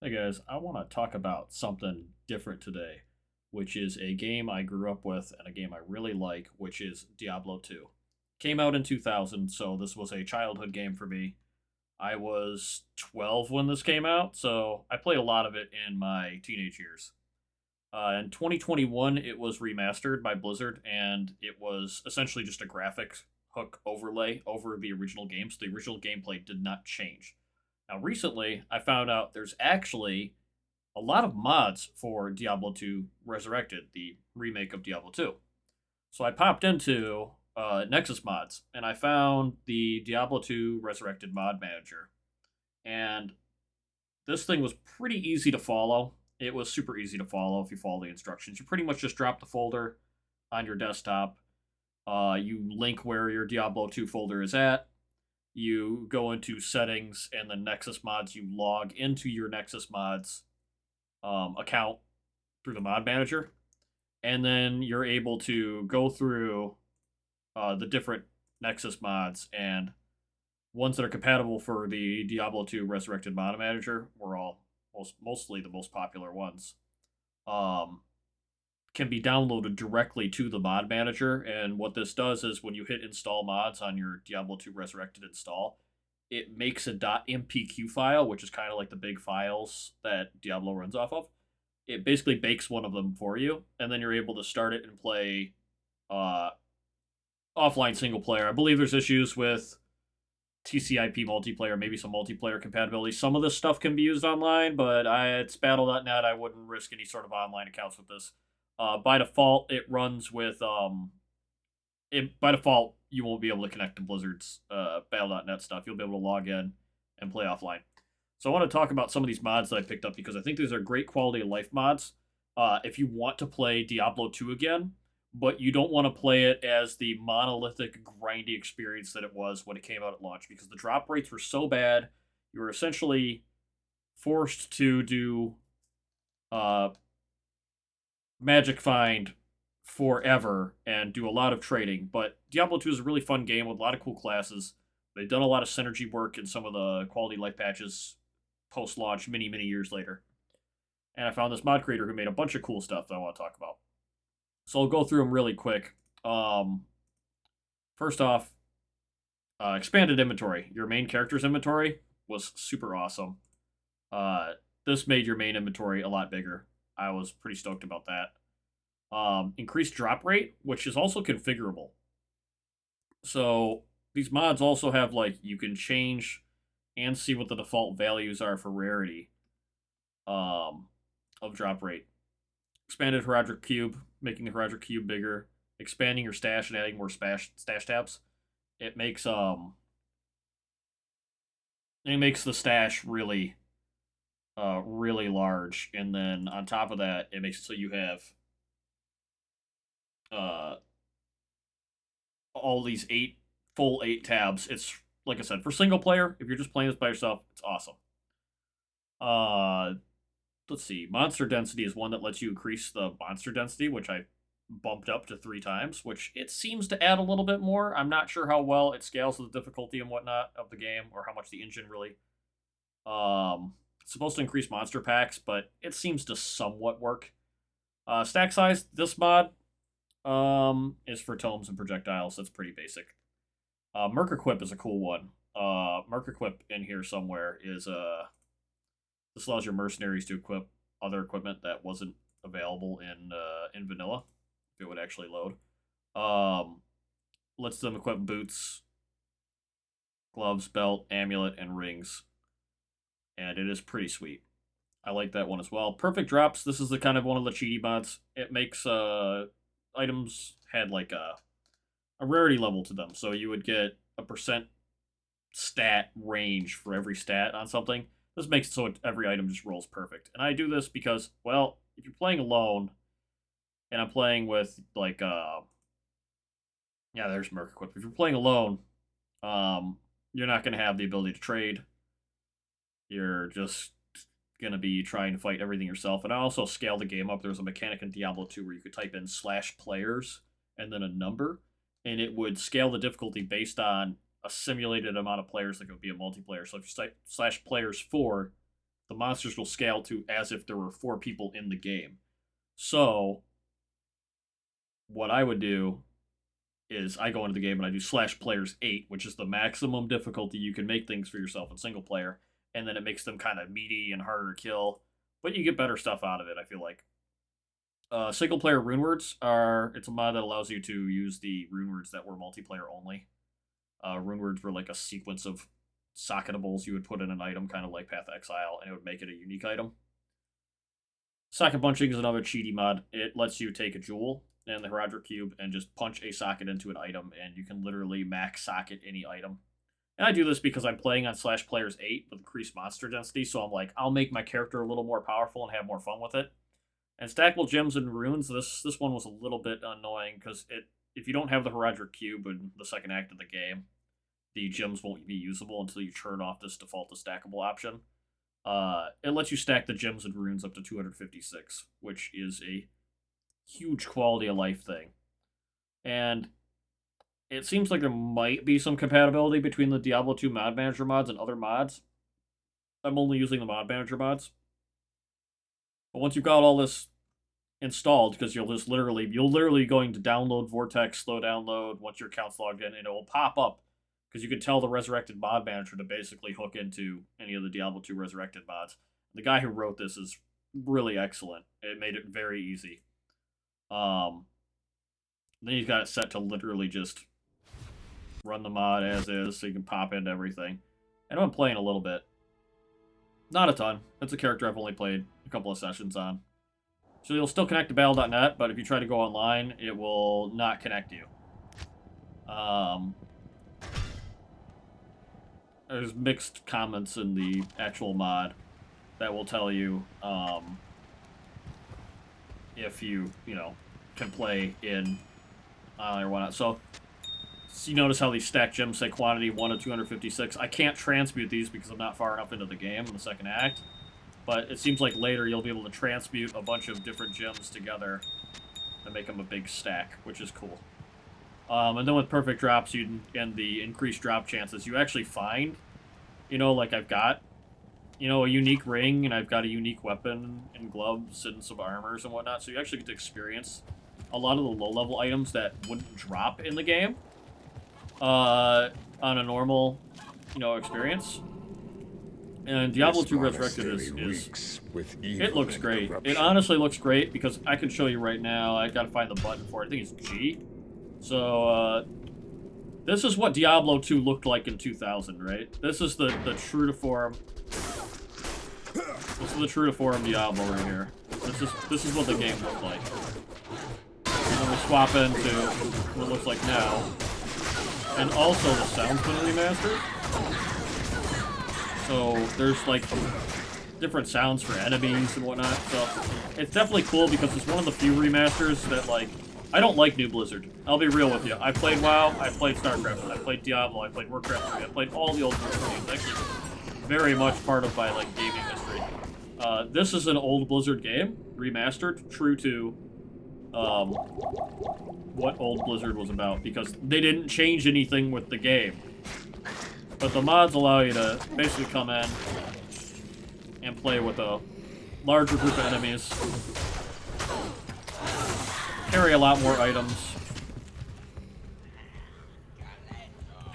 Hey guys, I want to talk about something different today, which is a game I grew up with and a game I really like, which is Diablo 2. Came out in 2000, so this was a childhood game for me. I was 12 when this came out, so I played a lot of it in my teenage years. In 2021, it was remastered by Blizzard, and it was essentially just a graphics hook overlay over the original game, so the original gameplay did not change. Now, recently, I found out there's actually a lot of mods for Diablo 2 Resurrected, the remake of Diablo 2. So I popped into Nexus Mods and I found the Diablo 2 Resurrected mod manager. And this thing was pretty easy to follow. It was super easy to follow if you follow the instructions. You pretty much just drop the folder on your desktop. You link where your Diablo 2 folder is at. You go into settings and the Nexus Mods. You log into your Nexus Mods account through the mod manager, and then you're able to go through the different Nexus mods, and ones that are compatible for the Diablo 2 Resurrected mod manager were all mostly the most popular ones. Um, can be downloaded directly to the mod manager, and what this does is when you hit install mods on your Diablo 2 Resurrected install, it makes a .mpq file, which is kind of like the big files that Diablo runs off of. It basically bakes one of them for you, and then you're able to start it and play uh, offline single player. I believe there's issues with TCP multiplayer, maybe some multiplayer compatibility. Some of this stuff can be used online, but it's battle.net. I wouldn't risk any sort of online accounts with this. By default, it runs with by default you won't be able to connect to Blizzard's battle.net stuff. You'll be able to log in and play offline. So I want to talk about some of these mods that I picked up because I think these are great quality of life mods. If you want to play Diablo 2 again, but you don't want to play it as the monolithic, grindy experience that it was when it came out at launch, because the drop rates were so bad, you were essentially forced to do uh, Magic Find forever and do a lot of trading. But Diablo 2 is a really fun game with a lot of cool classes. They've done a lot of synergy work in some of the quality life patches post launch, many years later. And I found this mod creator who made a bunch of cool stuff that I want to talk about. So I'll go through them really quick. First off, expanded inventory. Your main character's inventory was super awesome. Uh, this made your main inventory a lot bigger. I was pretty stoked about that. Increased drop rate, which is also configurable. So these mods also have like you can change and see what the default values are for rarity um, of drop rate. Expanded Heraldric Cube, making the Heraldric Cube bigger, expanding your stash and adding more stash tabs. It makes the stash really large, and then on top of that, it makes it so you have uh all these full eight tabs. It's like I said, for single player, if you're just playing this by yourself, it's awesome. Uh let's see. Monster density is one that lets you increase the monster density, which I bumped up to 3 times, which it seems to add a little bit more. I'm not sure how well it scales with the difficulty and whatnot of the game, or how much the engine really. It's supposed to increase monster packs, but it seems to somewhat work. Stack size. This mod is for tomes and projectiles. That's pretty basic. Merc equip is a cool one. Merc equip in here somewhere is this allows your mercenaries to equip other equipment that wasn't available in vanilla. If it would actually load. Um, lets them equip boots, gloves, belt, amulet, and rings, and it is pretty sweet. I like that one as well. Perfect drops. This is the kind of one of the cheaty mods. It makes items had like a rarity level to them, so you would get a percent stat range for every stat on something. This makes it so every item just rolls perfect. And I do this because, well, if you're playing alone, and I'm playing with like yeah, there's Merc Equip. If you're playing alone, you're not gonna have the ability to trade. You're just gonna be trying to fight everything yourself. And I also scale the game up. There's a mechanic in Diablo 2 where you could type in /players and then a number, and it would scale the difficulty based on a simulated amount of players that could be a multiplayer. So if you type /players 4, the monsters will scale to as if there were 4 people in the game. So, what I would do is I go into the game and I do /players8, which is the maximum difficulty you can make things for yourself in single player, and then it makes them kind of meaty and harder to kill, but you get better stuff out of it, I feel like. Single player rune words it's a mod that allows you to use the rune words that were multiplayer only. Rune words were like a sequence of socketables you would put in an item, kind of like Path of Exile, and it would make it a unique item. Socket punching is another cheaty mod. It lets you take a jewel and the Herodric Cube and just punch a socket into an item, and you can literally max socket any item. And I do this because I'm playing on /players8 with increased monster density, so I'm like, I'll make my character a little more powerful and have more fun with it. And stackable gems and runes, this one was a little bit annoying, because if you don't have the Herodric Cube in the second act of the game, the gems won't be usable until you turn off this default to stackable option. It lets you stack the gems and runes up to 256, which is a huge quality of life thing. And it seems like there might be some compatibility between the Diablo 2 mod manager mods and other mods. I'm only using the mod manager mods. But once you've got all this installed, because you'll literally going to download Vortex, slow download, once your account's logged in, and it will pop up, because you can tell the Resurrected mod manager to basically hook into any of the Diablo 2 Resurrected mods. The guy who wrote this is really excellent. It made it very easy. Then he's got it set to literally just run the mod as is, so you can pop into everything. And I'm playing a little bit. Not a ton. It's a character I've only played a couple of sessions on. So you'll still connect to battle.net, but if you try to go online, it will not connect you. There's mixed comments in the actual mod that will tell you if you can play in or whatnot. So you notice how these stacked gems say quantity 1 of 256. I can't transmute these because I'm not far enough into the game in the second act, but it seems like later you'll be able to transmute a bunch of different gems together to make them a big stack, which is cool. And then with perfect drops and the increased drop chances, you actually find, like I've got, a unique ring, and I've got a unique weapon and gloves and some armors and whatnot, so you actually get to experience a lot of the low-level items that wouldn't drop in the game on a normal, experience. And Diablo 2 Resurrected it looks great. It honestly looks great, because I can show you right now. I gotta find the button for it. I think it's G. So, this is what Diablo 2 looked like in 2000, right? This is the true to form. This is the true to form Diablo right here. This is what the game looked like. And then we swap into what it looks like now. And also the sound's been remastered. So there's like different sounds for enemies and whatnot. So it's definitely cool, because it's one of the few remasters that, like, I don't like New Blizzard. I'll be real with you. I played WoW, I played StarCraft, I played Diablo, I played Warcraft 3, I played all the old Blizzard games. Actually, very much part of my gaming history. This is an old Blizzard game, remastered, true to what old Blizzard was about, because they didn't change anything with the game. But the mods allow you to basically come in and play with a larger group of enemies, carry a lot more items,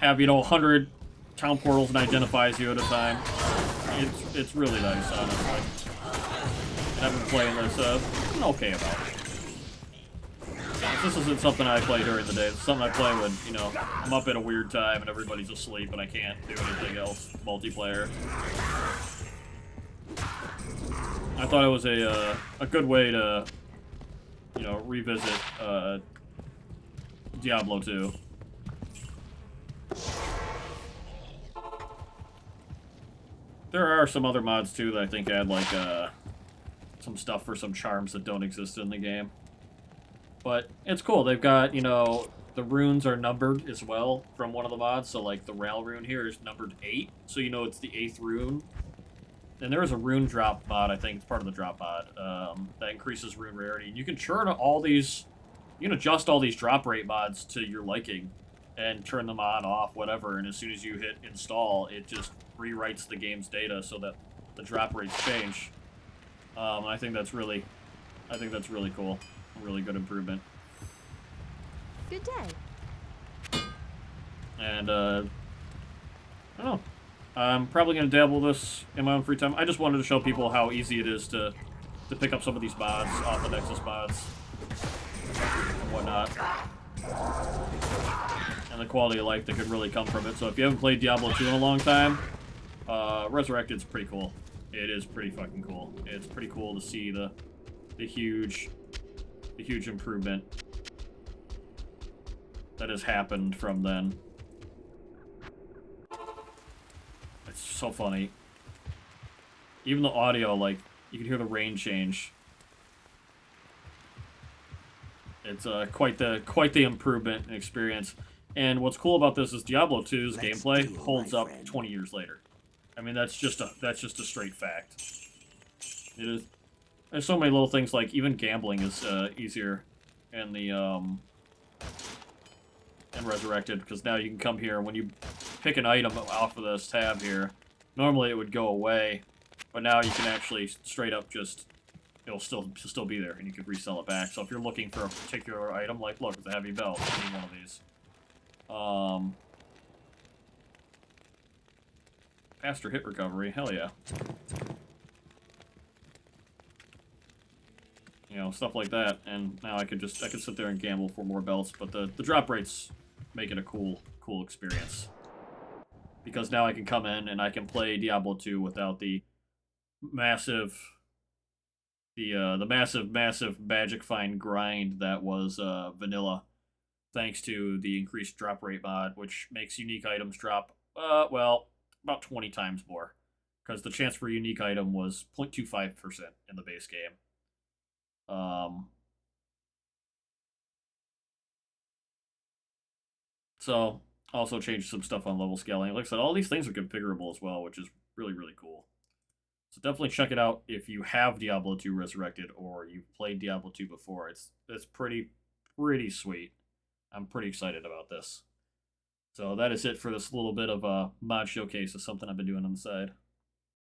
have, 100 town portals and identifies you at a time. It's really nice, honestly. And I've been playing this, I'm okay about it. This isn't something I play during the day. It's something I play when, I'm up at a weird time and everybody's asleep and I can't do anything else multiplayer. I thought it was a good way to, revisit Diablo 2. There are some other mods too that I think add some stuff for some charms that don't exist in the game. But it's cool. They've got, the runes are numbered as well from one of the mods. So, like, the Ral rune here is numbered 8. So, it's the 8th rune. And there is a rune drop mod, I think. It's part of the drop mod that increases rune rarity. And you can churn all these... You can adjust all these drop rate mods to your liking and turn them on, off, whatever. And as soon as you hit install, it just rewrites the game's data so that the drop rates change. I think that's really cool. A really good improvement. Good day. And I don't know. I'm probably gonna dabble this in my own free time. I just wanted to show people how easy it is to pick up some of these mods off the Nexus mods and whatnot, and the quality of life that could really come from it. So if you haven't played Diablo 2 in a long time, Resurrected's pretty cool. It is pretty fucking cool. It's pretty cool to see the huge improvement that has happened from then. It's so funny. Even the audio, like, you can hear the rain change. It's quite the improvement and experience. And what's cool about this is Diablo 2's gameplay holds up 20 years later. I mean, that's just a straight fact. It is. There's so many little things, like even gambling is easier in the in Resurrected, because now you can come here when you pick an item off of this tab here. Normally it would go away, but now you can actually straight up just, it'll still be there, and you can resell it back. So if you're looking for a particular item, like, look, it's a heavy belt, I need one of these. Faster hit recovery, hell yeah. You know, stuff like that, and now I could sit there and gamble for more belts, but the drop rates make it a cool experience. Because now I can come in and I can play Diablo 2 without the massive magic find grind that was vanilla, thanks to the increased drop rate mod, which makes unique items drop, well, about 20 times more, because the chance for a unique item was 0.25% in the base game. So, also changed some stuff on level scaling. Like I said, all these things are configurable as well, which is really cool. So definitely check it out if you have Diablo 2 Resurrected or you've played Diablo 2 before. It's pretty sweet. I'm pretty excited about this. So that is it for this little bit of a mod showcase of something I've been doing on the side.